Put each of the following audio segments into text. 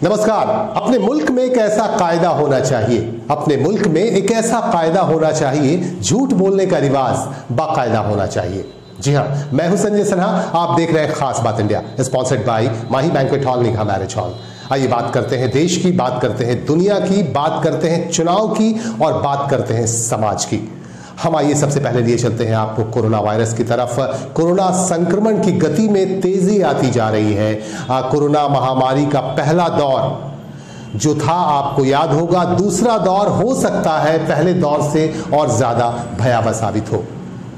नमस्कार। अपने मुल्क में एक ऐसा कायदा होना चाहिए, अपने मुल्क में एक ऐसा कायदा होना चाहिए, झूठ बोलने का रिवाज बाकायदा होना चाहिए। जी हां, मैं हूं संजय सिन्हा, आप देख रहे हैं खास बात India, sponsored by Mahi banquet hall, निगाह मैरिज हॉल। आइए बात करते हैं देश की, बात करते हैं दुनिया की, बात करते हैं चुनाव की और बात करते हैं समाज की। हम आइए सबसे पहले लिए चलते हैं आपको कोरोना वायरस की तरफ। कोरोना संक्रमण की गति में तेजी आती जा रही है। कोरोना महामारी का पहला दौर जो था, आपको याद होगा, दूसरा दौर हो सकता है पहले दौर से और ज्यादा भयावह साबित हो।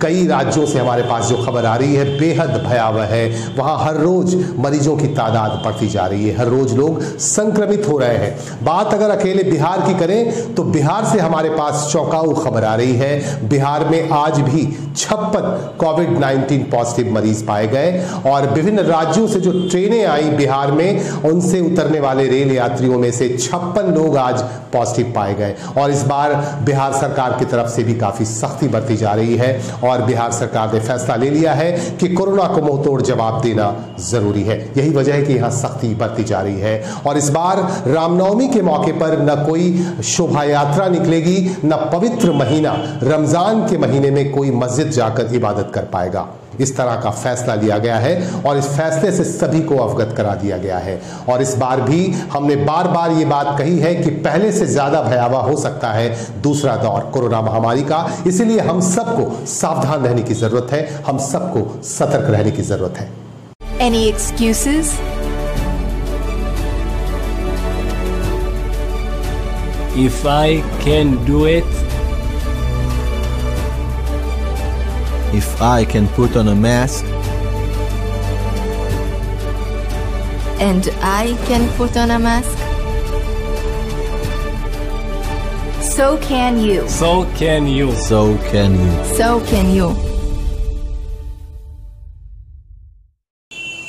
कई राज्यों से हमारे पास जो खबर आ रही है बेहद भयावह है। वहां हर रोज मरीजों की तादाद बढ़ती जा रही है, हर रोज लोग संक्रमित हो रहे हैं। बात अगर अकेले बिहार की करें तो बिहार से हमारे पास चौंकाऊ खबर आ रही है। बिहार में आज भी 56 कोविड-19 पॉजिटिव मरीज पाए गए और विभिन्न राज्यों से जो ट्रेनें आई बिहार में, उनसे उतरने वाले रेल यात्रियों में से 56 लोग आज पॉजिटिव पाए गए। और इस बार बिहार सरकार की तरफ से भी काफी सख्ती बरती जा रही है और बिहार सरकार ने फैसला ले लिया है कि कोरोना को मुंहतोड़ जवाब देना जरूरी है। यही वजह है कि यहां सख्ती बरती जा रही है। और इस बार रामनवमी के मौके पर न कोई शोभा यात्रा निकलेगी, न पवित्र महीना रमजान के महीने में कोई मस्जिद जाकर इबादत कर पाएगा। इस तरह का फैसला लिया गया है और इस फैसले से सभी को अवगत करा दिया गया है। और इस बार भी हमने बार बार ये बात कही है कि पहले से ज्यादा भयावह हो सकता है दूसरा दौर कोरोना महामारी का। इसीलिए हम सबको सावधान रहने की जरूरत है, हम सबको सतर्क रहने की जरूरत है। Any excuses? If I can do it, if I can put on a mask, And I can put on a mask? So can you. so can you. so can you. So can you.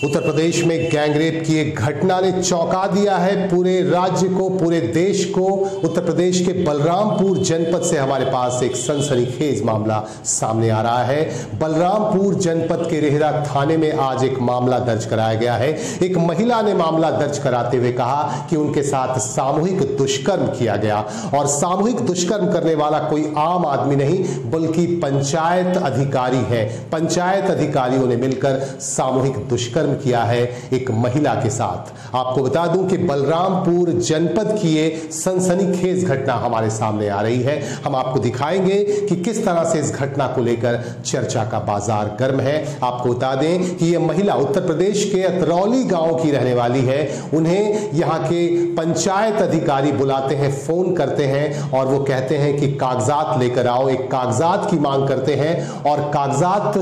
Uttar Pradesh में gangrape की एक घटना ने चौंका दिया है पूरे राज्य को, पूरे देश को। उत्तर प्रदेश के बलरामपुर जनपद से हमारे पास एक सनसनीखेज मामला सामने आ रहा है। बलरामपुर जनपद के रेहरा थाने में आज एक मामला दर्ज कराया गया है। एक महिला ने मामला दर्ज कराते हुए कहा कि उनके साथ सामूहिक दुष्कर्म किया गया और सामूहिक दुष्कर्म करने वाला कोई आम आदमी नहीं बल्कि पंचायत अधिकारी है। पंचायत अधिकारियों ने मिलकर सामूहिक दुष्कर्म किया है एक महिला के साथ। आपको बता दूं कि बलरामपुर जनपद की ये सनसनीखेज घटना हमारे सामने आ रही है। हम आपको दिखाएंगे कि किस तरह से इस घटना को लेकर चर्चा का बाजार गर्म है। आपको बता दें कि ये महिला उत्तर प्रदेश के अतरौली गांव की रहने वाली है। उन्हें यहां के पंचायत अधिकारी बुलाते हैं, फोन करते हैं और वो कहते हैं कि कागजात लेकर आओ। एक कागजात की मांग करते हैं और कागजात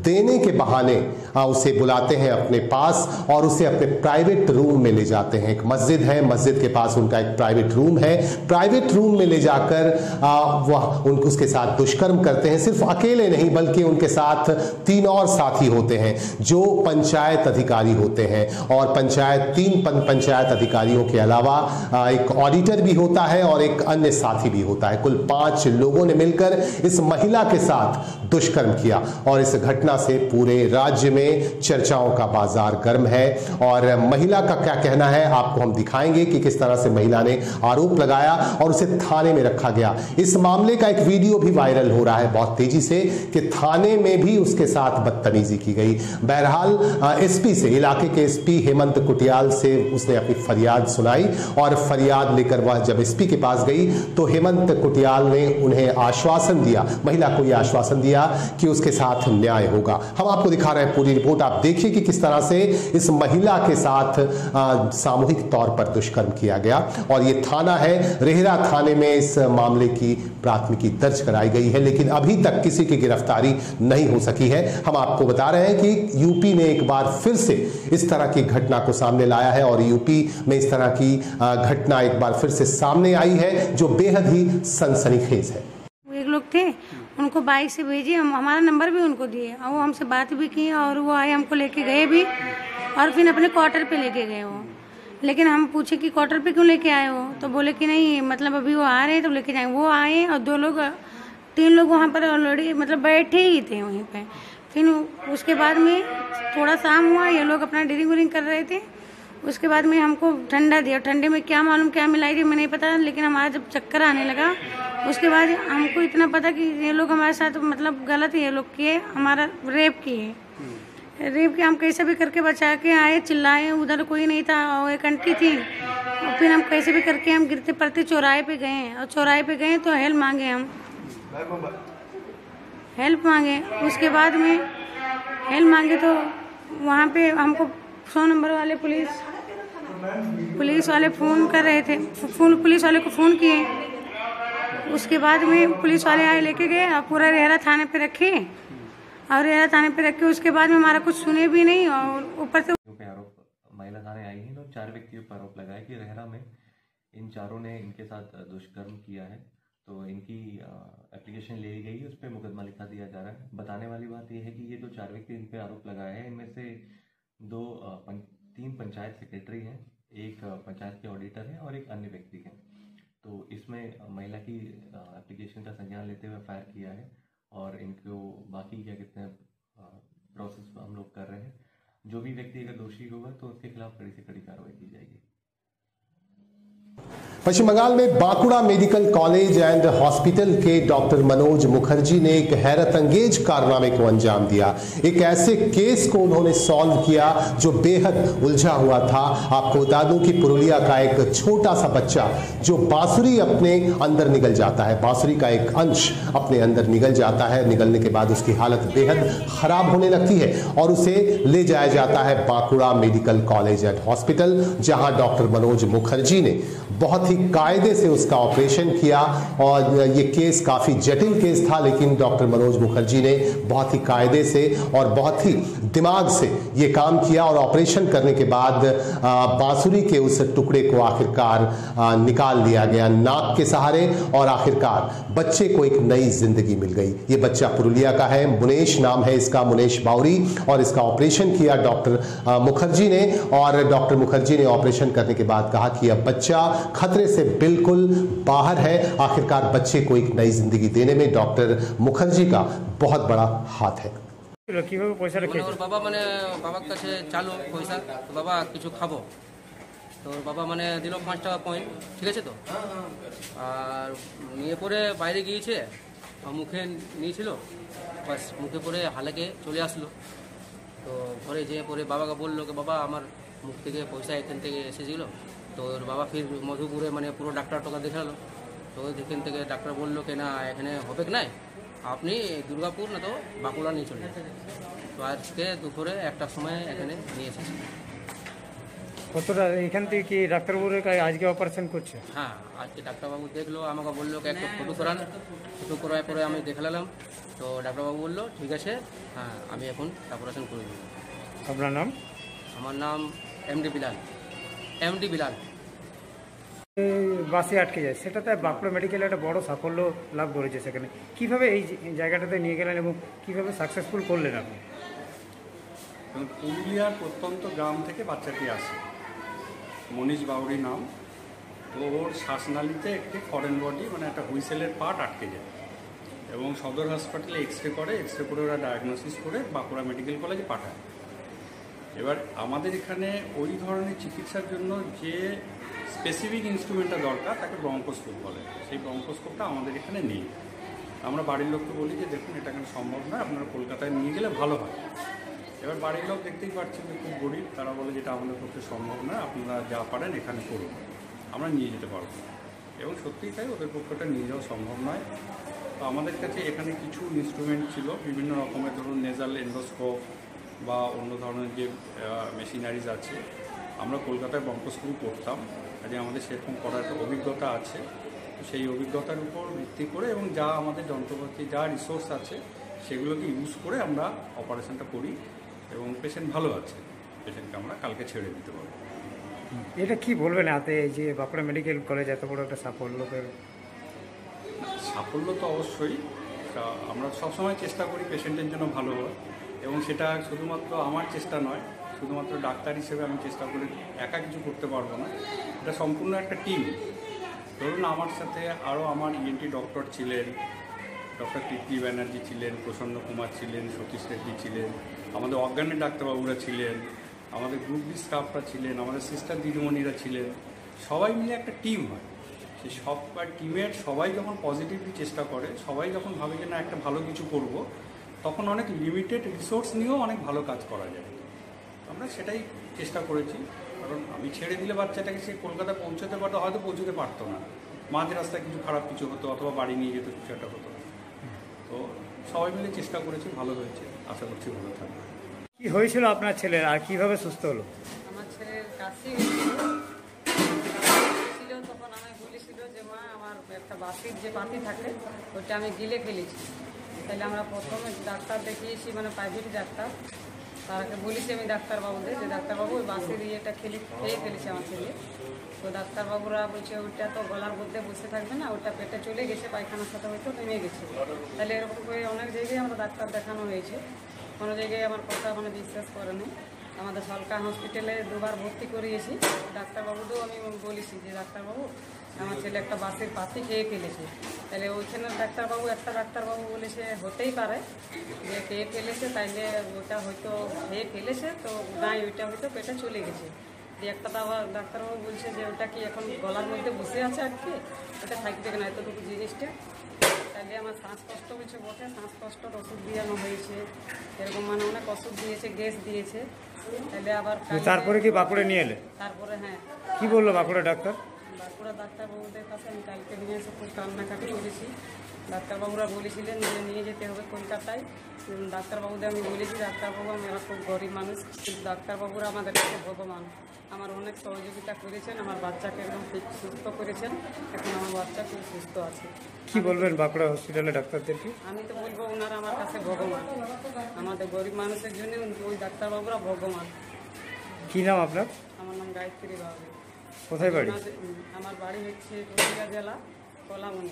देने के बहाने उसे बुलाते हैं अपने पास और उसे अपने प्राइवेट रूम में ले जाते हैं। एक मस्जिद है, मस्जिद के पास उनका एक प्राइवेट रूम है। प्राइवेट रूम में ले जाकर वह उनको उसके साथ दुष्कर्म करते हैं। सिर्फ अकेले नहीं बल्कि उनके साथ 3 और साथी होते हैं जो पंचायत अधिकारी होते हैं। और तीन पंचायत अधिकारियों के अलावा एक ऑडिटर भी होता है और एक अन्य साथी भी होता है। कुल 5 लोगों ने मिलकर इस महिला के साथ दुष्कर्म किया और इस घटना से पूरे राज्य में चर्चाओं का बाजार गर्म है। और महिला का क्या कहना है आपको हम दिखाएंगे कि किस तरह से महिला ने आरोप लगाया और उसे थाने में रखा गया। इस मामले का एक वीडियो भी वायरल हो रहा है बहुत तेजी से कि थाने में भी उसके साथ बदतमीजी की गई। बहरहाल एसपी से, इलाके के एसपी हेमंत कुटियाल से उसने अपनी फरियाद सुनाई और फरियाद लेकर वह जब एसपी के पास गई तो हेमंत कुटियाल ने उन्हें आश्वासन दिया, महिला को यह आश्वासन दिया कि उसके साथ न्याय होगा। हम आपको दिखा रहे हैं पूरी रिपोर्ट, आप देखिए कि किस तरह से इस महिला के साथ सामूहिक तौर पर दुष्कर्म किया गया। और ये थाना है रेहरा, थाने में इस मामले की प्राथमिकी दर्ज कराई गई है लेकिन अभी तक किसी की गिरफ्तारी नहीं हो सकी है। हम आपको बता रहे हैं कि यूपी ने एक बार फिर से इस तरह की घटना को सामने लाया है और यूपी में इस तरह की घटना एक बार फिर से सामने आई है जो बेहद ही सनसनीखेज है। एक लोग थे, उनको बाइक से भेजे, हम हमारा नंबर भी उनको दिए और वो हमसे बात भी की और वो आए, हमको लेके गए भी और फिर अपने क्वार्टर पे लेके गए वो। लेकिन हम पूछे कि क्वार्टर पे क्यों लेके आए हो, तो बोले कि नहीं मतलब अभी वो आ रहे हैं तो लेके जाएंगे। वो आए और 3 लोग वहाँ पर ऑलरेडी मतलब बैठे ही थे वहीं पे। फिर उसके बाद में थोड़ा शाम हुआ, ये लोग अपना ड्रिंक व्रिंक कर रहे थे उसके बाद में हमको ठंडा दिया, ठंडे में क्या मालूम क्या मिलाई थी, मैं नहीं पता, लेकिन हमारा जब चक्कर आने लगा उसके बाद हमको इतना पता कि ये लोग हमारे साथ मतलब गलत ये लोग किए, हमारा रेप किए। रेप के हम कैसे भी करके बचा के आए, चिल्लाए, उधर कोई नहीं था और एक आंटी थी, और फिर हम कैसे भी करके हम गिरते पड़ते चौराहे पे गए, और चौराहे पे गए तो हेल्प मांगे, हम हेल्प मांगे। उसके बाद में हेल्प मांगे तो वहाँ पे हमको 100 नंबर वाले पुलिस वाले फ़ोन कर रहे थे, पुलिस वाले को फ़ोन किए। उसके बाद में पुलिस वाले आए, लेके गए और पूरा रेहरा थाने पे रखे, और रेहरा थाने पे रखे। उसके बाद में हमारा कुछ सुने भी नहीं, और ऊपर से आरोप महिला थाने आई है तो 4 व्यक्तियों पर आरोप लगाया कि रेहरा में इन चारों ने इनके साथ दुष्कर्म किया है। तो इनकी एप्लीकेशन ले ली गई, उस पर मुकदमा लिखा दिया जा रहा है। बताने वाली बात यह है कि ये जो 4 व्यक्ति इन पे आरोप लगाए हैं, इनमें से 3 पंचायत सेक्रेटरी हैं, एक पंचायत के ऑडिटर हैं और एक अन्य व्यक्ति हैं। तो इसमें महिला की एप्लीकेशन का संज्ञान लेते हुए फायर किया है, और इनको बाकी क्या कहते हैं प्रोसेस हम लोग कर रहे हैं। जो भी व्यक्ति अगर दोषी होगा तो उसके खिलाफ कड़ी से कड़ी कार्रवाई की जाएगी। पश्चिम बंगाल में Bankura medical college and hospital के डॉक्टर मनोज मुखर्जी ने एक हैरत अंगेज कारनामे को अंजाम दिया। एक ऐसे केस को उन्होंने सॉल्व किया जो बेहद उलझा हुआ था। आपको बता दूं कि पुरुलिया का एक छोटा सा बच्चा जो बांसुरी अपने अंदर निगल जाता है, बांसुरी का एक अंश अपने अंदर निगल जाता है, निगलने के बाद उसकी हालत बेहद खराब होने लगती है और उसे ले जाया जाता है Bankura medical college and hospital, जहां डॉक्टर मनोज मुखर्जी ने बहुत ही कायदे से उसका ऑपरेशन किया। और ये केस काफी जटिल केस था, लेकिन डॉक्टर मनोज मुखर्जी ने बहुत ही कायदे से और बहुत ही दिमाग से ये काम किया, और ऑपरेशन करने के बाद बांसुरी के उस टुकड़े को आखिरकार निकाल लिया गया नाक के सहारे, और आखिरकार बच्चे को एक नई जिंदगी मिल गई। ये बच्चा पुरुलिया का है, मुनेश नाम है इसका, मुनेश बाउरी, और इसका ऑपरेशन किया डॉक्टर मुखर्जी ने। और डॉक्टर मुखर्जी ने ऑपरेशन करने के बाद कहा कि अब बच्चा खतरे से बिल्कुल बाहर है। आखिरकार बच्चे को एक नई जिंदगी देने में डॉक्टर मुखर्जी का बहुत बड़ा हाथ है। बाबा मैंने बाबा কাছে চালু পয়সা, তো বাবা কিছু খাবো, তো বাবা মানে দিল 5 টাকা কয়েন, ঠিক আছে। তো আর নিয়ে পরে বাইরে গিয়েছে, মুখে নিয়েছিল, বাস মুখে পরে হালাকে চলে আসলো। তো ঘরে যেয়ে পরে বাবাকে বললো যে বাবা আমার মুখ থেকে পয়সা এখান থেকে এসেছিল। তো ওর বাবা ফির মধুপুরে মানে পুরো ডাক্তার টোকা দেখালো। তো এখান থেকে ডাক্তার বললো যে না এখানে হবে কি নাই, আপনি দুর্গাপুর না তো বাঁকুড়া নিয়ে চলে। তো আজকে দুপুরে 1টার সময় এখানে নিয়ে এসেছি। কতটা এখান থেকে কি ডাক্তারবাবুর আজকে অপারেশন করছে? হ্যাঁ, আজকে ডাক্তারবাবু দেখলো, আমাকে বললো যে একটা ফটো করান। ফটো করার পরে আমি দেখালাম, তো ডাক্তারবাবু বললো ঠিক আছে, হ্যাঁ আমি এখন অপারেশন করে দেবো। আপনার নাম? আমার নাম এমডি বিলাল। বাসে আটকে যায়, সেটাতে বাঁকুড়া মেডিকেলে একটা বড় সাফল্য লাভ করেছে। সেখানে কিভাবে এই জায়গাটাতে নিয়ে গেলেন এবং কিভাবে সাকসেসফুল করলেন আপনি? পুরুলিয়ার প্রত্যন্ত গ্রাম থেকে বাচ্চাটি আসে, মনীষ বাউরি নাম। তো ওর শ্বাসনালীতে একটি ফরেন বডি মানে একটা হুইসেলের পার্ট আটকে যায়, এবং সদর হাসপাতালে এক্সরে করে, এক্সরে করে ওরা ডায়াগনোসিস করে বাঁকুড়া মেডিকেল কলেজে পাঠায়। এবার আমাদের এখানে ওই ধরনের চিকিৎসার জন্য যে স্পেসিফিক ইনস্ট্রুমেন্টটা দরকার তাকে ব্রঙ্কোস্কোপ বলে, সেই ব্রঙ্কোস্কোপটা আমাদের এখানে নেই। আমরা বাড়ির লোককে বলি যে দেখুন এটা এখানে সম্ভব নয়, আপনারা কলকাতায় নিয়ে গেলে ভালো হয়। এবার বাড়ির লোক দেখতেই পাচ্ছেন যে খুব গরিব, তারা বলে যেটা আমাদের পক্ষে সম্ভব নয়, আপনারা যা পারেন এখানে করুন, আমরা নিয়ে যেতে পারবো। এবং সত্যিই তাই, ওদের পক্ষটা নিয়ে যাওয়া সম্ভব নয়। তো আমাদের কাছে এখানে কিছু ইনস্ট্রুমেন্ট ছিল, বিভিন্ন রকমের, ধরুন নেজাল এন্ডোস্কোপ বা অন্য ধরনের যে মেশিনারিজ আছে। আমরা কলকাতায় ব্রঙ্কোস্কোপি করতাম, কাজে আমাদের সেরকম করার একটা অভিজ্ঞতা আছে। সেই অভিজ্ঞতার উপর ভিত্তি করে এবং যা আমাদের যন্ত্রপাতি, যা রিসোর্স আছে সেগুলোকে ইউজ করে আমরা অপারেশনটা করি, এবং পেশেন্ট ভালো আছে। পেশেন্টকে আমরা কালকে ছেড়ে দিতে পারবো। এটা কি বলবেন হাতে যে বাঁকুড়া মেডিকেল কলেজ এত বড় একটা সাফল্য? সাফল্য তো অবশ্যই, আমরা সবসময় চেষ্টা করি পেশেন্টের জন্য ভালো হয়, এবং সেটা শুধুমাত্র আমার চেষ্টা নয়, শুধুমাত্র ডাক্তার হিসেবে আমি চেষ্টা করি, একা কিছু করতে পারবো না, এটা সম্পূর্ণ একটা টিম। ধরুন আমার সাথে আরও আমার ইএনটি ডক্টর ছিলেন, ডক্টর কীর্তি ব্যানার্জি ছিলেন, প্রসন্ন কুমার ছিলেন, সতীশ রেড্ডি ছিলেন, আমাদের অর্গানের ডাক্তারবাবুরা ছিলেন, আমাদের গ্রুপ ডি স্টাফরা ছিলেন, আমাদের সিস্টার দিদিমণিরা ছিলেন, সবাই মিলে একটা টিম হয়। সেই সব টিমের সবাই যখন পজিটিভলি চেষ্টা করে, সবাই যখন ভাবে যে না একটা ভালো কিছু করব, তখন অনেক লিমিটেড রিসোর্স নিয়েও অনেক ভালো কাজ করা যায়। আমরা সেটাই চেষ্টা করেছি, কারণ আমি ছেড়ে দিলে বাচ্চাটাকে সে কলকাতা পৌঁছতে পারতো, হয়তো পৌঁছতে পারতো না, মাঝ রাস্তায় কিছু খারাপ কিছু হতো অথবা বাড়ি নিয়ে যেত, কিছু একটা হতো। তো সবাই মিলে চেষ্টা করেছি, ভালো হয়েছে, আশা করছি ভালো থাকবে। কি হয়েছিল আপনার ছেলের আর কিভাবে সুস্থ হলো? আমার ছেলের কাশি ছিল, তখন আমি বলেছিল যে মা আমার একটা বাসির যে পাতি থাকে ওটা আমি গিলে ফেলেছি। তাহলে আমরা প্রথমে ডাক্তার দেখিয়েছি, মানে প্রাইভেট ডাক্তার, তারাকে বলেছি আমি ডাক্তারবাবুদের যে ডাক্তারবাবু ওই বাসির ইয়েটা খেয়ে ফেলেছে আমার ছেলে। তো ডাক্তারবাবুরা বলছে ওইটা তো গলার মধ্যে বসে থাকবে না, ওটা পেটে চলে গেছে, পায়খানার সাথে হয়তো নেমে গেছে। তাহলে এরকম করে অনেক জায়গায় আমরা ডাক্তার দেখানো হয়েছে, কোনো জায়গায় আমার কথা মানে বিশ্বাস করেনি। আমাদের সরকার হসপিটালে 2বার ভর্তি করিয়েছি। ডাক্তারবাবুকেও আমি বলেছি যে ডাক্তারবাবু আমার ছেলে একটা বাসের পাতি খেয়ে ফেলেছে। তাহলে ওইখানের একটা ডাক্তারবাবু বলেছে হতেই পারে যে খেয়ে ফেলেছে, তাইলে ওটা হয়তো খেয়ে ফেলেছে, তো নাই ওইটা হয়তো পেটে চলে গেছে। দিয়ে একটা ডাক্তারবাবু বলছে যে ওটা কি এখন গলার মধ্যে বসে আছে আর কি, ওটা থাকবে কিনা এতটুকু জিনিসটা। তাহলে আমার শ্বাসকষ্ট হয়েছে বটে, শ্বাসকষ্টর ওষুধ দিয়ানো হয়েছে, এরকম মানে অনেক ওষুধ দিয়েছে, গ্যাস দিয়েছে। তাহলে আবার তারপরে কি বাঁকুড়ে নিয়ে এলে? তারপরে হ্যাঁ। কি বললো বাঁকুড়া ডাক্তার? বাঁকুড়া ডাক্তারবাবুদের কাছে আমি কালকে নিয়ে এসে খুব কান্নাকাটি করেছি। ডাক্তারবাবুরা বলেছিলেন যে নিয়ে যেতে হবে কলকাতায়। ডাক্তারবাবুদের আমি বলেছি ডাক্তারবাবু আমরা খুব গরিব মানুষ, কিন্তু ডাক্তারবাবুরা আমাদের কাছে ভগবান। আমার অনেক সহযোগিতা করেছেন, আমার বাচ্চাকে একদম ঠিক সুস্থ করেছেন, এখন আমার বাচ্চা খুব সুস্থ আছে। কি বলবেন বাঁকুড়া হসপিটালে ডাক্তারদেরকে? আমি তো বলবো ওনারা আমার কাছে ভগবান, আমাদের গরিব মানুষের জন্য ওই ডাক্তারবাবুরা ভগবান। কি নাম আপনার? আমার নাম গায়ত্রী বাবু। কোথায় বাড়ি? আমার বাড়ি হচ্ছে পুরুলিয়া জেলা কলামনি।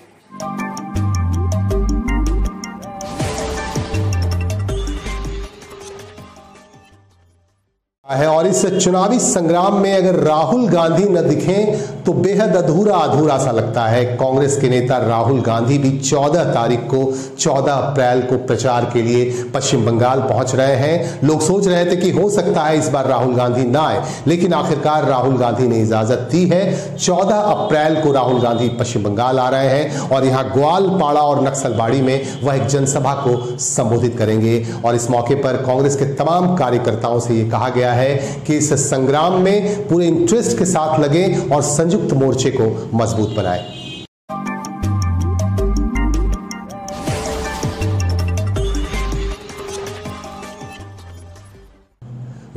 है और इस चुनावी संग्राम में अगर राहुल गांधी न दिखें तो बेहद अधूरा सा लगता है। कांग्रेस के नेता राहुल गांधी भी 14 तारीख को 14 अप्रैल को प्रचार के लिए पश्चिम बंगाल पहुंच रहे हैं। लोग सोच रहे थे कि हो सकता है इस बार राहुल गांधी ना आए, लेकिन आखिरकार राहुल गांधी ने इजाजत दी है। 14 अप्रैल को राहुल गांधी पश्चिम बंगाल आ रहे हैं और यहां ग्वालपाड़ा और नक्सलबाड़ी में वह एक जनसभा को संबोधित करेंगे। और इस मौके पर कांग्रेस के तमाम कार्यकर्ताओं से यह कहा गया है कि इस संग्राम में पूरे इंटरेस्ट के साथ लगे और संयुक्त मोर्चे को मजबूत बनाएं।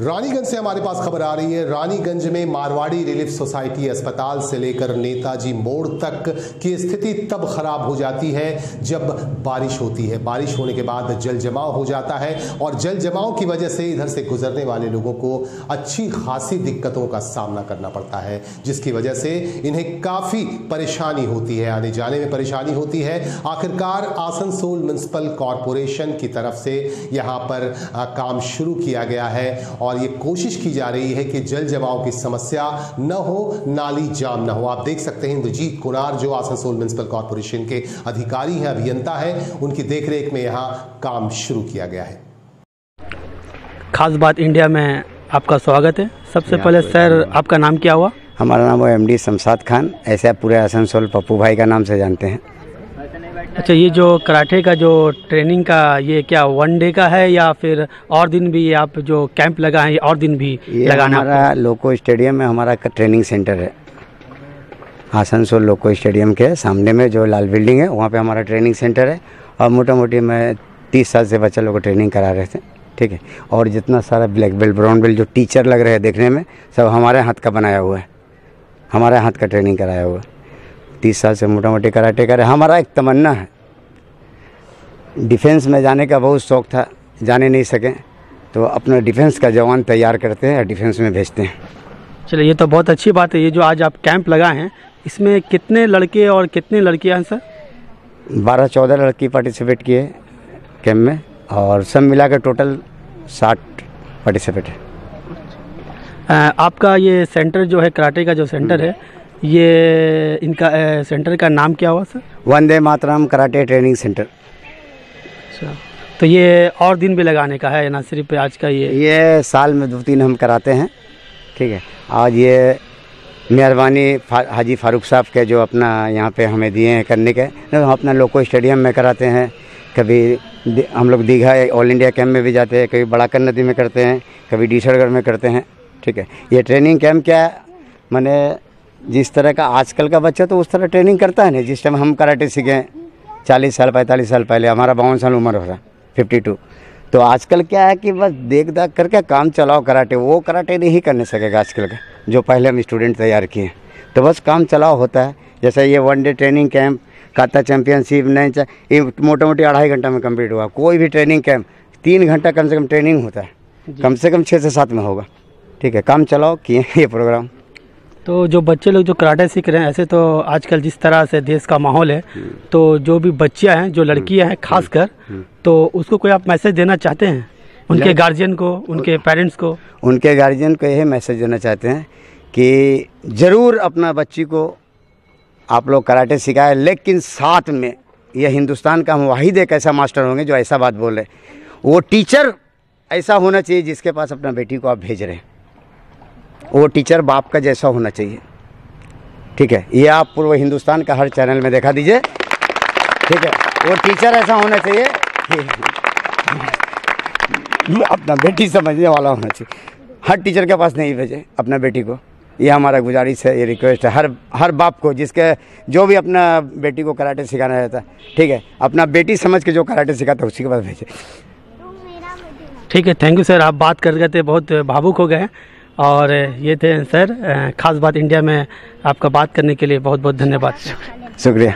रानीगंज से हमारे पास खबर आ रही है। रानीगंज में मारवाड़ी रिलीफ सोसाइटी अस्पताल से लेकर नेताजी मोड़ तक की स्थिति तब खराब हो जाती है जब बारिश होती है। बारिश होने के बाद जल जमाव हो जाता है और जल जमाव की वजह से इधर से गुजरने वाले लोगों को अच्छी खासी दिक्कतों का सामना करना पड़ता है, जिसकी वजह से इन्हें काफी परेशानी होती है, आने जाने में परेशानी होती है। आखिरकार आसनसोल म्युनिसिपल कॉरपोरेशन की तरफ से यहाँ पर काम शुरू किया गया है और ये कोशिश की जा रही है कि जल जमाव की समस्या न हो, नाली जाम न हो। आप देख सकते हैं इंद्रजीत कुनार जो आसनसोल म्युनिसिपल कॉरपोरेशन के अधिकारी हैं, अभियंता हैं, उनकी देखरेख में यहाँ काम शुरू किया गया है। खास बात इंडिया में आपका स्वागत है। सबसे पहले सर आपका नाम क्या हुआ? हमारा नाम है MD शमशाद खान, ऐसे आप पूरे आसनसोल पप्पू भाई का नाम से जानते हैं। अच्छा, ये जो कराटे का जो ट्रेनिंग का ये क्या 1 डे का है या फिर और दिन भी आप जो कैंप लगा है और दिन भी लगाना? हमारा लोको स्टेडियम में हमारा ट्रेनिंग सेंटर है, आसनसोल लोको स्टेडियम के सामने में जो लाल बिल्डिंग है वहाँ पे हमारा ट्रेनिंग सेंटर है। और मोटा मोटी मैं 30 साल से बच्चा लोग को ट्रेनिंग करा रहे थे, ठीक है। और जितना सारा ब्लैक बेल्ट ब्राउन बेल्ट जो टीचर लग रहे हैं देखने में, सब हमारे हाथ का बनाया हुआ है, हमारे हाथ का ट्रेनिंग कराया हुआ है। 30 साल से मोटा मोटी कराटे करे। हमारा एक तमन्ना है, डिफेंस में जाने का बहुत शौक़ था, जाने नहीं सके, तो अपना डिफेंस का जवान तैयार करते हैं और डिफेंस में भेजते हैं। चलिए, ये तो बहुत अच्छी बात है। ये जो आज आप कैंप लगाए हैं इसमें कितने लड़के और कितने लड़कियां हैं सर? 12-14 लड़की पार्टिसिपेट किए कैंप में और सब मिलाकर टोटल 60 पार्टिसिपेट है। आपका ये सेंटर जो है कराटे का जो सेंटर है, ये इनका सेंटर का नाम क्या हुआ sir? Vande Mataram karate training centre. अच्छा, तो ये और दिन भी लगाने का है ना, सिर्फ आज का? ये साल में 2-3 हम कराते हैं, ठीक है। आज ये मेहरबानी हाजी फारूक साहब के जो अपना यहाँ पे हमें दिए हैं करने के, हम अपना लोको स्टेडियम में कराते हैं, कभी हम लोग दीघा ऑल इंडिया कैंप में भी जाते हैं, कभी बड़ाकर नदी में करते हैं, कभी डीसरगढ़ में करते हैं, ठीक है। ये ट्रेनिंग कैंप क्या है, मैंने जिस तरह का आजकल का बच्चा तो उस तरह ट्रेनिंग करता है नहीं। जिस टाइम हम कराटे सीखे 40 साल 45 साल पहले, हमारा 52 साल उम्र हो रहा 52, तो आजकल क्या है कि बस देख दाख करके काम चलाओ कराटे, वो कराटे नहीं करने सकेगा आजकल का जो पहले हम स्टूडेंट तैयार किए, तो बस काम चलाओ होता है। जैसे ये 1 डे ट्रेनिंग कैंप, काता चैंपियनशिप नहीं, ये मोटा मोटी 2.5 घंटा में कंप्लीट हुआ। कोई भी ट्रेनिंग कैंप 3 घंटा कम से कम ट्रेनिंग होता है, कम से कम 6 से 7 में होगा, ठीक है। काम चलाओ किए ये प्रोग्राम। तो जो बच्चे लोग जो कराटे सीख रहे हैं, ऐसे तो आजकल जिस तरह से देश का माहौल है, तो जो भी बच्चियां हैं, जो लड़कियां हैं खासकर, तो उसको कोई आप मैसेज देना चाहते हैं उनके गार्जियन को, उनके पेरेंट्स को? उनके गार्जियन को यही मैसेज देना चाहते हैं कि ज़रूर अपना बच्ची को आप लोग कराटे सिखाएं, लेकिन साथ में यह हिंदुस्तान का हम वाहिद एक ऐसा मास्टर होंगे जो ऐसा बात बोल रहे, वो टीचर ऐसा होना चाहिए जिसके पास अपना बेटी को आप भेज रहे हैं, वो टीचर बाप का जैसा होना चाहिए, ठीक है। ये आप पूर्व हिंदुस्तान का हर चैनल में देखा दीजिए, ठीक है। वो टीचर ऐसा होना चाहिए अपना बेटी समझने वाला होना चाहिए, हर टीचर के पास नहीं भेजे अपना बेटी को। ये हमारा गुजारिश है, ये रिक्वेस्ट है हर बाप को, जिसके जो भी अपना बेटी को कराटे सिखाना रहता है, ठीक है, अपना बेटी समझ के जो कराटे सिखाता है उसी के पास भेजे। ठीक है, थैंक यू सर। आप बात कर करते बहुत भावुक हो गए, और ये थे सर खास बात इंडिया में आपका बात करने के लिए बहुत बहुत धन्यवाद। शुक्रिया।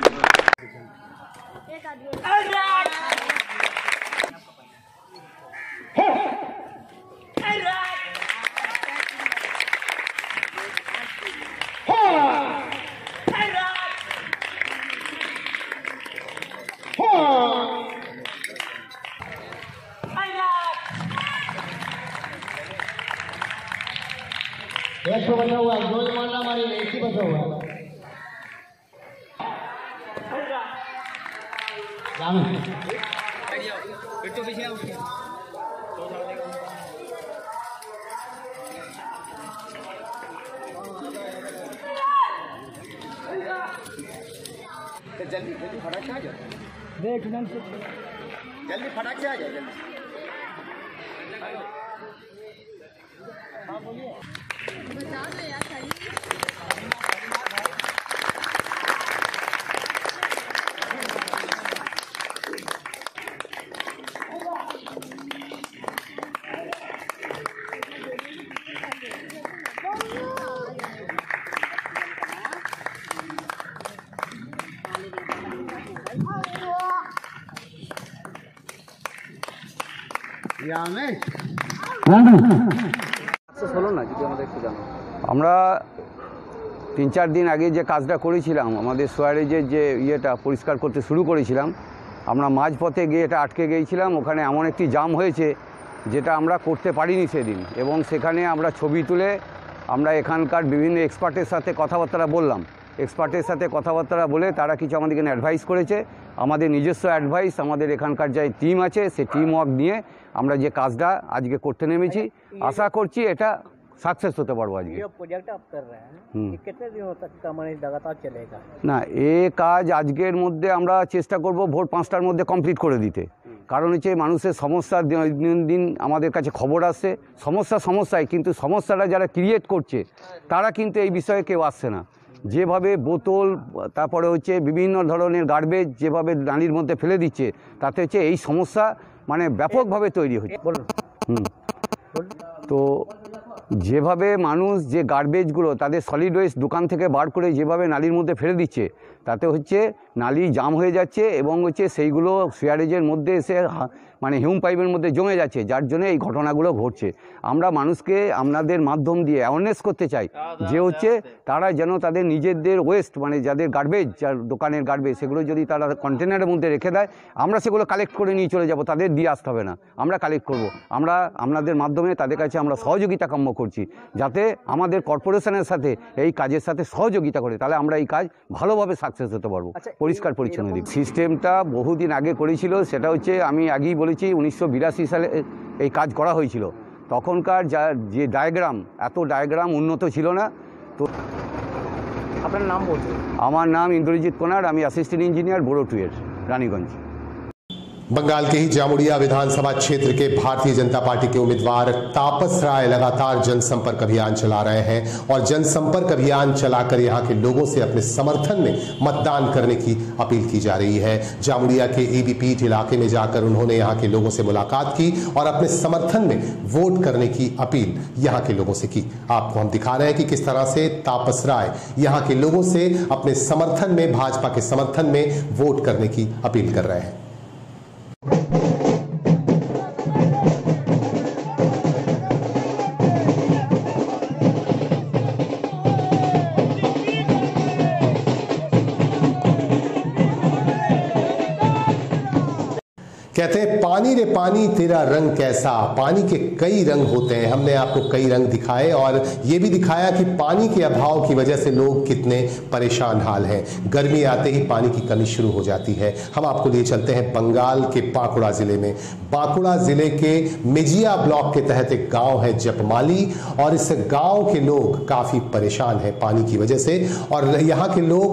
एक तो बचा हुआ है, दो मारना हमारी एक ही बचा हुआ है। जल्दी जल्दी फटाक से आ जाओ, जल्दी फटाक से आ जाओ, जल्दी। हाँ बोलिए। बता दो यार আমরা 3-4 দিন আগে যে কাজটা করেছিলাম, আমাদের সোয়ারেজের যে ইয়েটা পরিষ্কার করতে শুরু করেছিলাম, আমরা মাঝপথে গিয়ে এটা আটকে গিয়েছিলাম। ওখানে এমন একটি জাম হয়েছে যেটা আমরা করতে পারিনি সেদিন, এবং সেখানে আমরা ছবি তুলে আমরা এখানকার বিভিন্ন এক্সপার্টের সাথে কথাবার্তা বললাম। এক্সপার্টের সাথে কথাবার্তা বলে তারা কিছু আমাদেরকে অ্যাডভাইস করেছে। আমাদের নিজস্ব অ্যাডভাইস, আমাদের এখানকার যে টিম আছে সেই টিম ওয়ার্ক নিয়ে আমরা যে কাজটা আজকে করতে নেমেছি, আশা করছি এটা सक्सेस होते पारबो। आज जो प्रोजेक्ट आप कर रहे हैं ये कितने दिनों तक का माने लगातार चलेगा? ना ये काज आजकेर मध्य आमरा चेष्टा करब भोर 5टार मध्य कमप्लीट करे दिते, कारण हच्छे मानुषेर समस्या दिन आमादेर काछे खबर आसছে, समस्याय किन्तु समस्याटा जारा क्रिएट करছে तारा किन्तु এই বিষয়ে কেউ আসছে না। যেভাবে বোতল তারপরে হচ্ছে বিভিন্ন ধরনের গার্বেজ যেভাবে নালীর মধ্যে ফেলে দিচ্ছে, তাতে হচ্ছে এই সমস্যা মানে ব্যাপকভাবে তৈরি হচ্ছে। তো যেভাবে মানুষ যে গার্বেজগুলো তাদের সলিড ওয়েস্ট দোকান থেকে বার করে যেভাবে নালীর মধ্যে ফেলে দিচ্ছে, তাতে হচ্ছে নালী জাম হয়ে যাচ্ছে এবং হচ্ছে সেইগুলো সিয়ারেজের মধ্যে এসে মানে হিউম পাইপের মধ্যে জমে যাচ্ছে, যার জন্য এই ঘটনাগুলো ঘটছে। আমরা মানুষকে আপনাদের মাধ্যম দিয়ে অ্যাওয়ারনেস করতে চাই যে হচ্ছে তারা যেন তাদের নিজেদের ওয়েস্ট মানে যাদের গার্বেজ, যার দোকানের গার্বেজ, সেগুলো যদি তারা কন্টেনারের মধ্যে রেখে দেয়, আমরা সেগুলো কালেক্ট করে নিয়ে চলে যাব, তাদের দিয়ে আসতে হবে না, আমরা কালেক্ট করব। আমরা আপনাদের মাধ্যমে তাদের কাছে আমরা সহযোগিতা কাম্য করছি, যাতে আমাদের কর্পোরেশনের সাথে এই কাজের সাথে সহযোগিতা করে, তাহলে আমরা এই কাজ ভালোভাবে সাকসেস হতে পারবো পরিষ্কার পরিচ্ছন্ন দিক। সিস্টেমটা বহুদিন আগে করেছিল, সেটা হচ্ছে আমি আগেই বলেছি 1982 সালে এই কাজ করা হয়েছিল। তখনকার যে ডায়াগ্রাম, এত ডায়াগ্রাম উন্নত ছিল না। তো আপনার নাম বলতে? আমার নাম ইন্দ্রজিৎ কোনার, আমি অ্যাসিস্ট্যান্ট ইঞ্জিনিয়ার বোরো 2 এর রানীগঞ্জ। बंगाल के ही जामुड़िया विधानसभा क्षेत्र के भारतीय जनता पार्टी के उम्मीदवार तापस राय लगातार जनसंपर्क अभियान चला रहे हैं और जनसंपर्क अभियान चलाकर यहां के लोगों से अपने समर्थन में मतदान करने की अपील की जा रही है। जामुड़िया के एबीपीठ इलाके में जाकर उन्होंने यहां के लोगों से मुलाकात की और अपने समर्थन में वोट करने की अपील यहां के लोगों से की। आपको हम दिखा रहे हैं कि किस तरह से तापस राय यहां के लोगों से अपने समर्थन में, भाजपा के समर्थन में वोट करने की अपील कर रहे हैं। कहते हैं पानी रे पानी तेरा रंग कैसा। पानी के कई रंग होते हैं, हमने आपको कई रंग दिखाए और ये भी दिखाया कि पानी के अभाव की वजह से लोग कितने परेशान हाल हैं। गर्मी आते ही पानी की कमी शुरू हो जाती है। हम आपको लिए चलते हैं बंगाल के बांकुड़ा जिले में। बांकुड़ा जिले के मिजिया ब्लॉक के तहत एक गांव है जपमाली और इस गांव के लोग काफी परेशान हैं पानी की वजह से। और यहाँ के लोग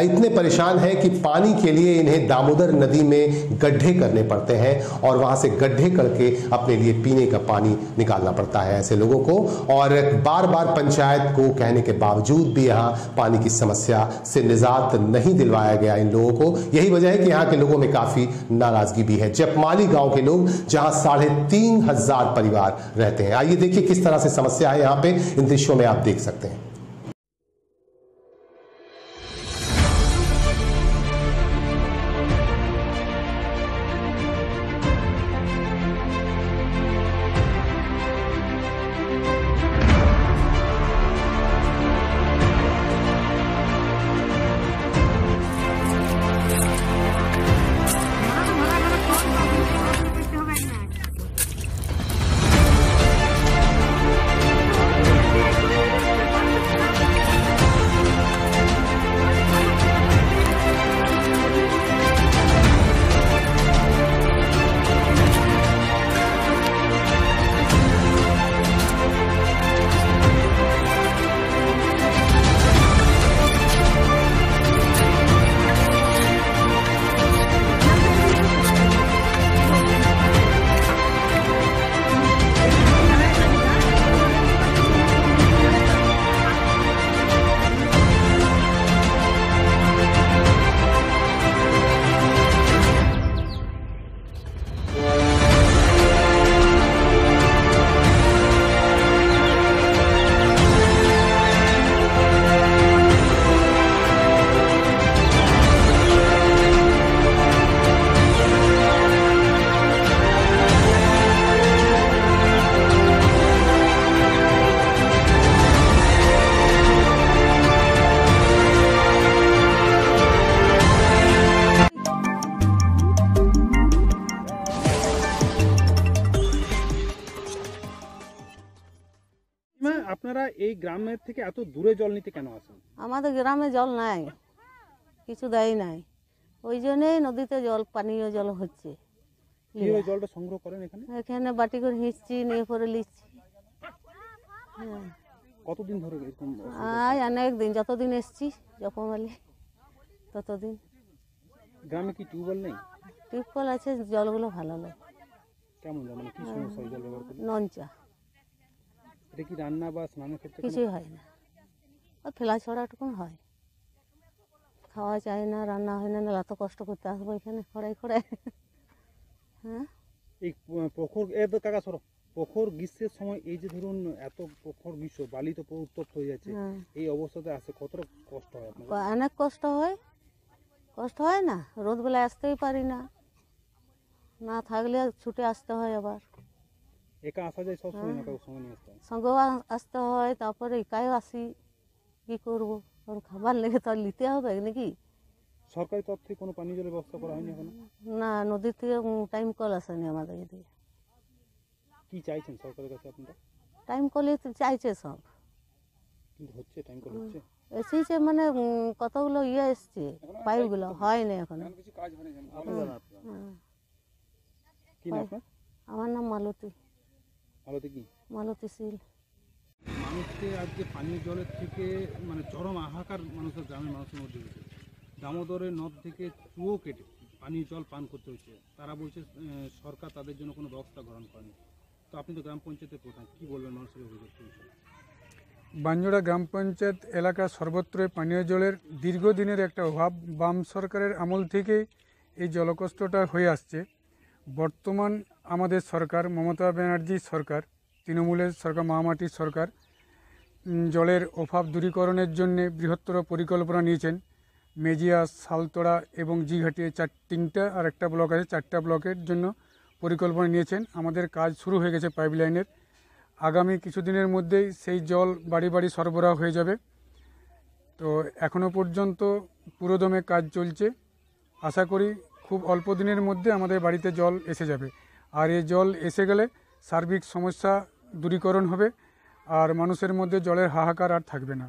इतने परेशान हैं कि पानी के लिए इन्हें दामोदर नदी में गड्ढे करने पड़ते हैं और वहां से गड्ढे करके अपने लिए पीने का पानी निकालना पड़ता है ऐसे लोगों को। और बार बार पंचायत को कहने के बावजूद भी यहाँ पानी की समस्या से निजात नहीं दिलवाया गया इन लोगों को। यही वजह है कि यहाँ के लोगों में काफी नाराजगी भी है। जपमाली गांव के लोग जहां 3500 परिवार रहते हैं। आइए देखिए किस तरह से समस्या है यहाँ पे, इन दृश्यों में आप देख सकते हैं। আপনারা এই গ্রামের থেকে এত দূরে জল নিতে কেন আসেন? আমাদের গ্রামে জল নাই, কিছু দেয় নাই, ওই জন্যই নদীতে জল, পানীয় জল হচ্ছে। কিভাবে জলটা সংগ্রহ করেন এখানে? এখানে বাটি করে হিঁচছি, নিয়ে পরে লিখছি। কতদিন ধরে এরকম? অনেক দিন, যতদিন এসছি জপমালি ততদিন। গ্রামে কি টিউবওয়েল নেই? টিউবওয়েল আছে, জলগুলো ভালো নয়। কেমন মানে কি সমস্যা জল ব্যবহার করতে? নঞ্চা। এটা কি রান্না বা স্নানের ক্ষেত্রে? কিছুই হয় না, ও ফেলা ছড়াটুকু হয়, খাওয়া যায় না, রান্না হয় না, এত কষ্ট করতে আসবো এখানে খড়াই খড়াই। হ্যাঁ, এই প্রখর কাকা সরো প্রখর গ্রীষ্মের সময় এই যে ধরুন এত প্রখর গ্রীষ্ম, বালি তো পুরো উত্তপ্ত হয়ে যাচ্ছে, এই অবস্থাতে আসে কতটা কষ্ট হয় আপনার? অনেক কষ্ট হয়, কষ্ট হয় না, রোদ বেলা আসতেই পারি না, না থাকলে ছুটে আসতে হয়। আবার একা আসা যায় সব সময় না, সময় নিয়ে আসতে হয়, সঙ্গেও আসতে হয়, তারপরে একাই আসি, কি করবো, ওর খাবার লেগে তো নিতে হবে নাকি। সরকারি তরফ থেকে কোনো পানীয় জলের ব্যবস্থা করা হয়নি এখন? না, নদীর থেকে টাইম কল আসেনি আমাদের এদিকে। কি চাইছেন সরকারের কাছে আপনারা? টাইম কলে চাইছে সব, কিন্তু হচ্ছে? টাইম কল হচ্ছে? এসেছে মানে কতগুলো ইয়ে এসছে, পাইপগুলো হয়নি এখনো। আমার নাম মালতী। মালতী কি? মালতী শীল। মানুষকে আজকে পানীয় জলের থেকে মানে চরম হাহাকার মানুষের গ্রামের মানুষের মধ্যে হয়েছে। দামোদরের নদ থেকে চুয়ো কেটে পানীয় জল পান করতে হচ্ছে। তারা বলছে সরকার তাদের জন্য কোনো ব্যবস্থা গ্রহণ করেনি। তো আপনি তো গ্রাম পঞ্চায়েতের প্রধান, কী বলবেন মানুষের অভিযোগ? বাঞ্জোড়া গ্রাম পঞ্চায়েত এলাকা সর্বত্রই পানীয় জলের দীর্ঘদিনের একটা অভাব। বাম সরকারের আমল থেকে এই জলকষ্টটা হয়ে আসছে। বর্তমান আমাদের সরকার, মমতা ব্যানার্জি সরকার, তৃণমূলের সরকার, মহামাটির সরকার, জলের অভাব দূরীকরণের জন্য বৃহত্তর পরিকল্পনা নিয়েছেন। মেজিয়া, সালতোড়া এবং জিঘাটিয়ে তিনটা আর একটা ব্লক আছে, 4টা ব্লকের জন্য পরিকল্পনা নিয়েছেন। আমাদের কাজ শুরু হয়ে গেছে পাইপলাইনের। আগামী কিছুদিনের মধ্যেই সেই জল বাড়ি বাড়ি সরবরাহ হয়ে যাবে। তো এখনও পর্যন্ত পুরোদমে কাজ চলছে। আশা করি খুব অল্প দিনের মধ্যে আমাদের বাড়িতে জল এসে যাবে। আর এই জল এসে গেলে সার্বিক সমস্যা দূরীকরণ হবে আর মানুষের মধ্যে জলের হাহাকার আর থাকবে না।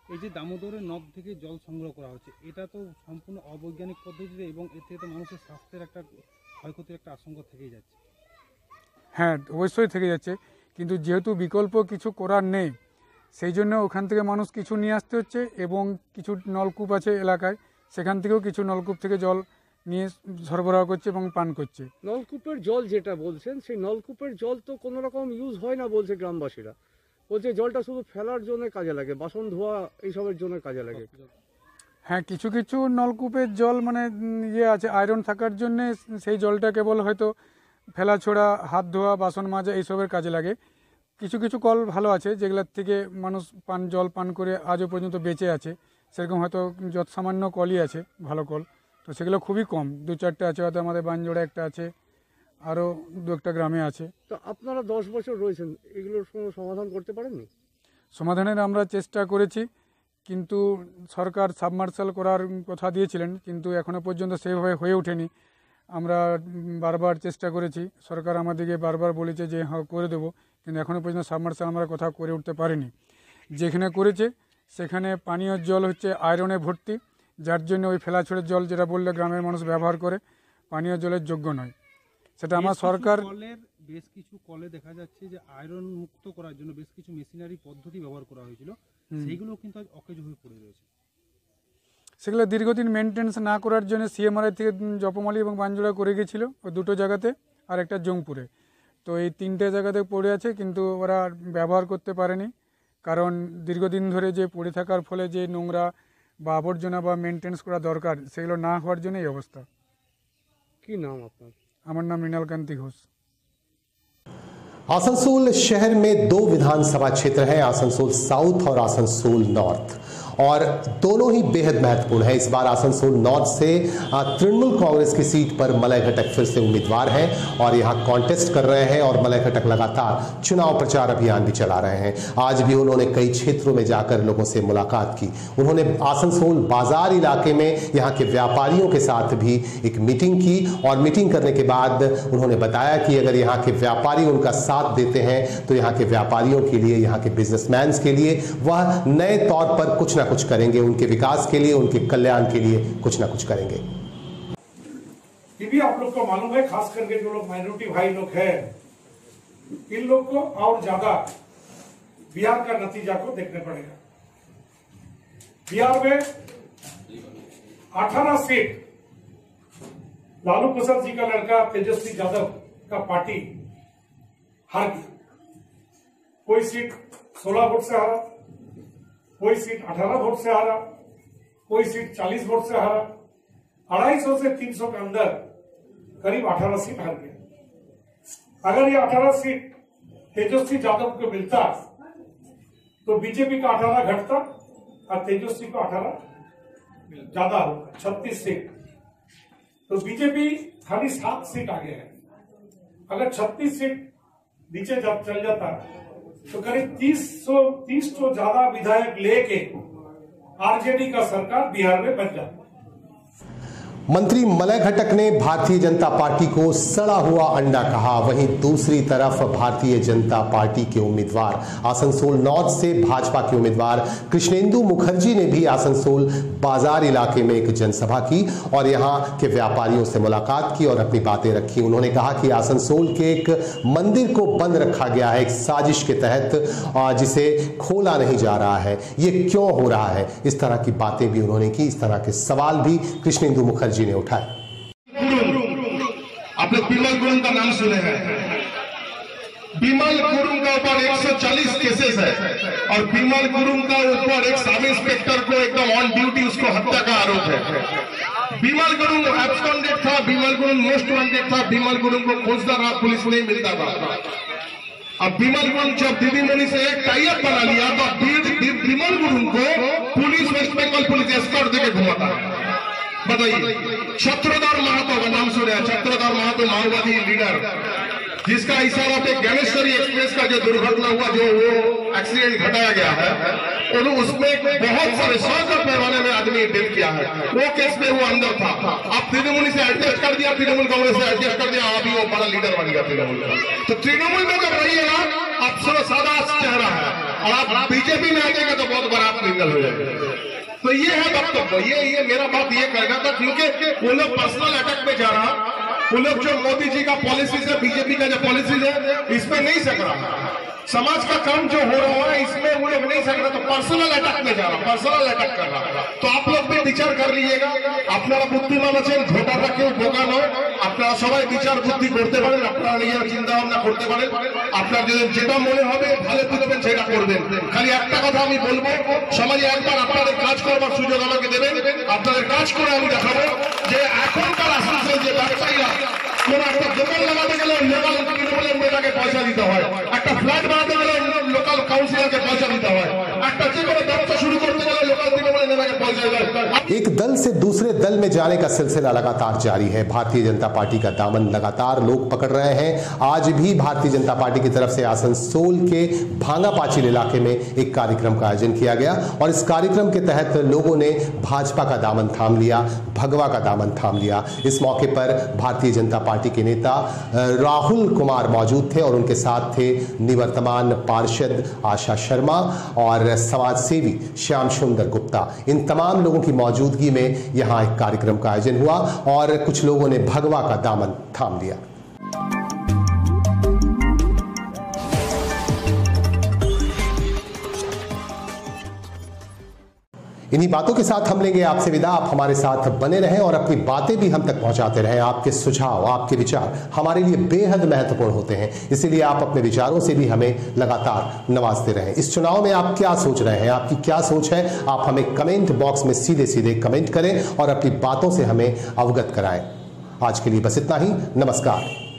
এই যে দামোদরের নদ থেকে জল সংগ্রহ করা হচ্ছে, এটা তো সম্পূর্ণ অবৈজ্ঞানিক পদ্ধতিতে এবং এতে তো মানুষের স্বাস্থ্যের একটা ক্ষয়ক্ষতির একটা আশঙ্কা থেকেই যাচ্ছে। হ্যাঁ, অবশ্যই থেকে যাচ্ছে, কিন্তু যেহেতু বিকল্প কিছু করার নেই, সেই জন্য ওখান থেকে মানুষ কিছু নিয়ে আসতে হচ্ছে এবং কিছু নলকূপ আছে এলাকায়, সেখান থেকেও কিছু নলকূপ থেকে জল নিয়ে সরবরাহ করছে এবং পান করছে। নলকূপের জল যেটা বলছেন, সেই নলকূপের জল তো কোনো রকম ইউজ হয় না বলছে গ্রামবাসীরা। বলছে জলটা শুধু ফেলার জন্য কাজে লাগে, বাসন ধোয়া এইসবের জন্য কাজে লাগে। হ্যাঁ, কিছু কিছু নলকূপের জল মানে ইয়ে আছে, আয়রন থাকার জন্যে সেই জলটা কেবল হয়তো ফেলা ছোড়া, হাত ধোয়া, বাসন মাজা এইসবের কাজে লাগে। কিছু কিছু কল ভালো আছে যেগুলোর থেকে মানুষ জল পান করে আজও পর্যন্ত বেঁচে আছে। সেরকম হয়তো যত সামান্য কলই আছে ভালো কল, তো সেগুলো খুবই কম, 2-4টা আছে, হয়তো আমাদের বাঞ্জোড়া একটা আছে, আরও 2-1টা গ্রামে আছে। তো আপনারা 10 বছর রয়েছেন, এগুলোর কোনো সমাধান করতে পারেননি? সমাধানের আমরা চেষ্টা করেছি, কিন্তু সরকার সাবমার্শাল করার কথা দিয়েছিলেন, কিন্তু এখনও পর্যন্ত সেভাবে হয়ে ওঠেনি। আমরা বারবার চেষ্টা করেছি, সরকার আমাদেরকে বারবার বলেছে যে হ্যাঁ করে দেবো, কিন্তু এখনও পর্যন্ত সাবমার্শাল আমরা কোথাও করে উঠতে পারিনি। যেখানে করেছে সেখানে পানীয় জল হচ্ছে আয়রনে ভর্তি, যার জন্য ওই ফেলাছড়ের জল যেটা বললে গ্রামের মানুষ ব্যবহার করে পানীয় জলের যোগ্য নয়। সেটা আমার সরকার বেশ কিছু কলে দেখা যাচ্ছে যে আয়রন মুক্ত করার জন্য বেশ কিছু মেশিনারি পদ্ধতি ব্যবহার করা হয়েছিল, সেইগুলো কিন্তু আজ অকেজ হয়ে পড়ে রয়েছে। সেগুলো দীর্ঘদিন মেনটেন্স না করার জন্য সিএমআরআই থেকে জপমালি এবং বাঞ্জোড়া করে গেছিলো ওই 2টো জায়গাতে, আর একটা জংপুরে। তো এই 3টে জায়গাতে পড়ে আছে, কিন্তু ওরা ব্যবহার করতে পারেনি, কারণ দীর্ঘদিন ধরে যে পড়ে থাকার ফলে যে নোংরা বা আবর্জনা বা মেনটেন্স করা দরকার সেগুলো না হওয়ার জন্য এই অবস্থা। কি নাম আপনার? আমার নাম মৃণালকান্তি ঘোষ। आसनसोल शहर में 2 विधानसभा क्षेत्र हैं, आसनसोल साउथ और आसनसोल नॉर्थ, और दोनों ही बेहद महत्वपूर्ण है। इस बार आसनसोल नॉर्थ से तृणमूल कांग्रेस की सीट पर मलय घटक फिर से उम्मीदवार हैं और यहां कॉन्टेस्ट कर रहे हैं, और मलय घटक लगातार चुनाव प्रचार अभियान भी चला रहे हैं। आज भी उन्होंने कई क्षेत्रों में जाकर लोगों से मुलाकात की। उन्होंने आसनसोल बाजार इलाके में यहां के व्यापारियों के साथ भी एक मीटिंग की, और मीटिंग करने के बाद उन्होंने बताया कि अगर यहां के व्यापारी उनका साथ देते हैं तो यहां के व्यापारियों के लिए, यहां के बिजनेसमैन के लिए वह नए तौर पर कुछ ना कुछ करेंगे, उनके विकास के लिए, उनके कल्याण के लिए कुछ ना कुछ करेंगे। ये भी आप लोग को मालूम है, खास करके जो लोग माइनॉरिटी भाई लोग हैं, इन लोग को और ज्यादा बिहार का नतीजा को देखने पड़ेगा। बिहार में 18 सीट लालू प्रसाद जी का लड़का तेजस्वी यादव का पार्टी हार गया। कोई सीट 16 वोट से हारा, कोई सीट 18 वोट से हारा, कोई सीट 40 वोट से हारा। 250 से 300 के अंदर करीब 18 सीट हार गया। अगर ये 18 सीट तेजस्वी यादव को मिलता तो बीजेपी का 18 घटता और तेजस्वी को 18 ज्यादा होगा, 36 सीट। तो बीजेपी खाली 7 सीट आगे है। अगर 36 सीट नीचे जब चल जाता तो करीब 30 तो ज्यादा विधायक लेके आरजेडी का सरकार बिहार में बन जाता। मंत्री मलय घटक ने भारतीय जनता पार्टी को सड़ा हुआ अंडा कहा। वहीं दूसरी तरफ भारतीय जनता पार्टी के उम्मीदवार आसनसोल नॉर्थ से भाजपा के उम्मीदवार कृष्णेंदु मुखर्जी ने भी आसनसोल बाजार इलाके में एक जनसभा की और यहां के व्यापारियों से मुलाकात की और अपनी बातें रखी। उन्होंने कहा कि आसनसोल के एक मंदिर को बंद रखा गया है एक साजिश के तहत, जिसे खोला नहीं जा रहा है। ये क्यों हो रहा है? इस तरह की बातें भी उन्होंने की। इस तरह के सवाल भी कृष्णेंदु मुखर्जी ने उठाए। आपने बिमल गुरुंग का नाम सुने हैं। बिमल गुरुंग का ऊपर 140 केसेस है और बिमल गुरुंग का ऊपर एक सब इंस्पेक्टर को एकदम ऑन ड्यूटी उसको हत्या का आरोप है। बिमल गुरुंग एब्सकॉन्डेड था, बिमल गुरुंग मोस्ट वांटेड था, बिमल गुरुंग को खोजता रहा, पुलिस नहीं मिलता था। अब बिमल गुरुंग जब दीदी से एक टाइप बना लिया तो बिमल गुरुंग को police West Bengal police escort देके घुमाता है। बताइए, छत्रधर महतो का नाम सुने? छत्रधर महतो माओवादी लीडर, जिसका इशारा पे ज्ञानेश्वरी एक्सप्रेस का जो दुर्घटना हुआ, जो वो एक्सीडेंट घटाया गया है, और उसमें बहुत सारे 100 पैमाने में आदमी डेथ किया है। वो केस में वो अंदर था। अब तृणमूल से एडजस्ट कर दिया, तृणमूल कांग्रेस से एडजस्ट कर दिया, अभी वो बड़ा लीडर बन गया तृणमूल का। तो तृणमूल में जब रहिएगा आप सिर्फ सादा चेहरा है, और आप बीजेपी में आ जाएगा तो बहुत बड़ा क्रिमिनल हो जाएगा। तो ये है वक्तव्य, ये मेरा बात ये कहना था, क्योंकि वो लोग पर्सनल अटैक में जा रहा, वो लोग जो मोदी जी का पॉलिसीज है, बीजेपी का जो पॉलिसीज है, इसमें नहीं सक रहा। समाज का काम जो हो रहा है इसमें वो लोग नहीं सक रहा, तो पर्सनल अटैक में जा रहा, पर्सनल अटैक कर रहा। तो आप लोग भी विचार कर लीजिएगा। আপনারা বুদ্ধিমান আছেন, ভোটাররা কেউ বোকা নয়। আপনারা সবাই বিচার বুদ্ধি করতে পারেন, আপনারা নিজেরা চিন্তা ভাবনা করতে পারেন। আপনার যেটা মনে হবে ভালো বুঝবেন সেটা করবেন। খালি একটা কথা আমি বলবো, সমাজে একবার আপনাদের কাজ করবার সুযোগ আমাকে দেবেন, আপনাদের কাজ করে আমি দেখাবো যে এখনকার আসানসোল যে ব্যবসায়ীরা কোন একটা দোকান লাগাতে গেলে লোকাল তৃণমূলের নেতাকে পয়সা দিতে হয়, একটা ফ্ল্যাট বানাতে গেলে লোকাল কাউন্সিলরকে পয়সা দিতে হয়, একটা যে কোনো ব্যবসা শুরু করতে গেলে লোকাল তৃণমূলের নেতাকে পয়সা দিতে হয়। एक दल से दूसरे दल में जाने का सिलसिला लगातार जारी है। भारतीय जनता पार्टी का दामन लगातार लोग पकड़ रहे हैं। आज भी भारतीय जनता पार्टी की तरफ से आसनसोल के भांगा पाचिल इलाके में एक कार्यक्रम का आयोजन किया गया और इस कार्यक्रम के तहत लोगों ने भाजपा का दामन थाम लिया, भगवा का दामन थाम लिया। इस मौके पर भारतीय जनता पार्टी के नेता राहुल कुमार मौजूद थे और उनके साथ थे निवर्तमान पार्षद आशा शर्मा और समाज सेवी श्याम सुंदर गुप्ता। इन तमाम लोगों की मौजूदगी में यहां एक कार्यक्रम का आयोजन हुआ और कुछ लोगों ने भगवा का दामन थाम लिया। इन्हीं बातों के साथ हम लेंगे आपसे विदा। आप हमारे साथ बने रहें और अपनी बातें भी हम तक पहुंचाते रहें। आपके सुझाव, आपके विचार हमारे लिए बेहद महत्वपूर्ण होते हैं, इसीलिए आप अपने विचारों से भी हमें लगातार नवाजते रहें। इस चुनाव में आप क्या सोच रहे हैं, आपकी क्या सोच है, आप हमें कमेंट बॉक्स में सीधे सीधे कमेंट करें और अपनी बातों से हमें अवगत कराएं। आज के लिए बस इतना ही। नमस्कार।